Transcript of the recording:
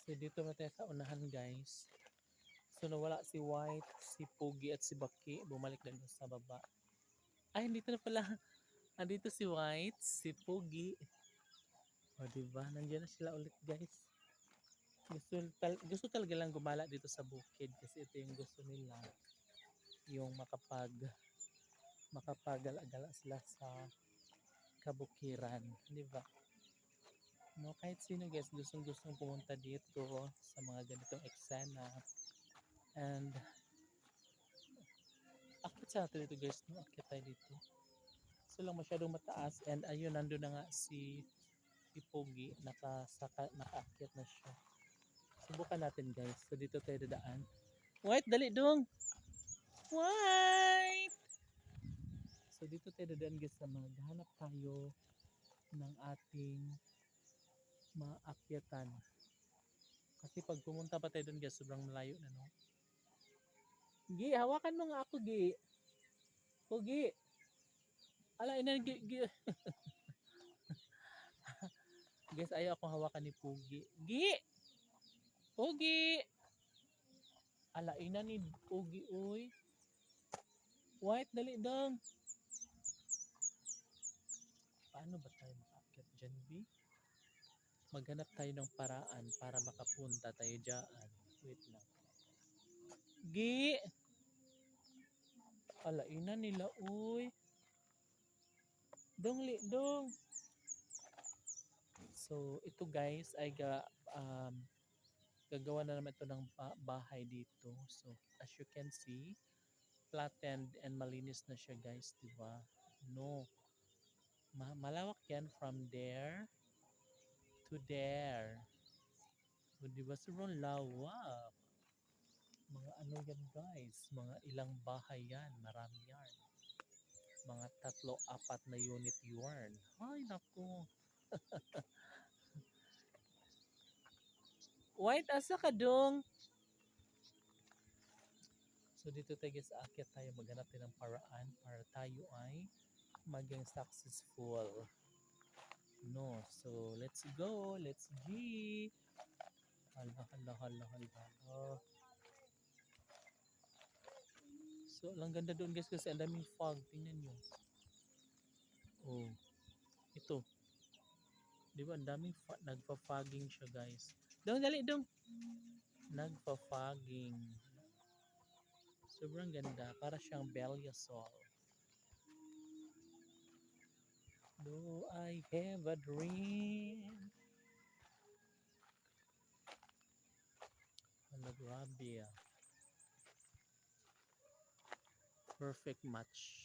So dito na tayo sa unahan guys. So nawala si White, si Pogi at si Baki. Bumalik na doon sa baba. Ay, dito na pala. Andito si White, si Pogi. O diba? Nandiyan na sila ulit guys. Gusto talaga lang gumala dito sa bukid kasi ito yung gusto nila. Yung makapagala-gala sila sa kabukiran. Diba? No, kahit sino guys gustong pumunta dito sa mga ganitong eksena. And akit sa natin dito guys, no? Akit tayo dito. So lang masyadong mataas and ayun nandun na nga si Pogi nakaakyat na siya. Subukan natin guys. So dito tayo dadaan. White, dali dong. White. So dito tayo dadaan guys na maghanap tayo ng ating maakyatan. Kasi pag pumunta pa tayo doon guys, sobrang malayo na no. Gi, hawakan mo nga ako Gi. Pogi. Ala, ina Gi. Guys, ayaw akong hawakan ni Pogi. Gi! Pogi! Ala, ina ni Pogi, uy. White, dali dong. Paano ba tayo makaakyat dyan, B? Maghanap tayo ng paraan para makapunta tayo dyan. Wait lang. Gi! Ala, ina nila, uy. Dong, li, dong. So, ito guys ay gagawa na naman ito ng bahay dito. So, as you can see, flattened and malinis na siya guys, di ba? No. Malawak yan from there to there. O, di ba? Sobrang lawak. Mga ano yan guys, mga ilang bahay yan, marami yan. Mga 3-4 na unit yarn. Ay, naku. White, asa ka dong? So dito tayo guys, aakyat tayo, maghanap tayo ng paraan para tayo ay maging successful. No, so let's go, let's G. Hala, hala, hala, hala. So, ang ganda doon guys kasi ang daming fog. Tingnan nyo. Oh, ito. Di ba, ang daming nagpa-fogging siya guys. Dong, dali, dong. Nagpa-fogging. Sobrang ganda. Para siyang Belisol. Do I have a dream? Hala, grabe ah. Perfect match.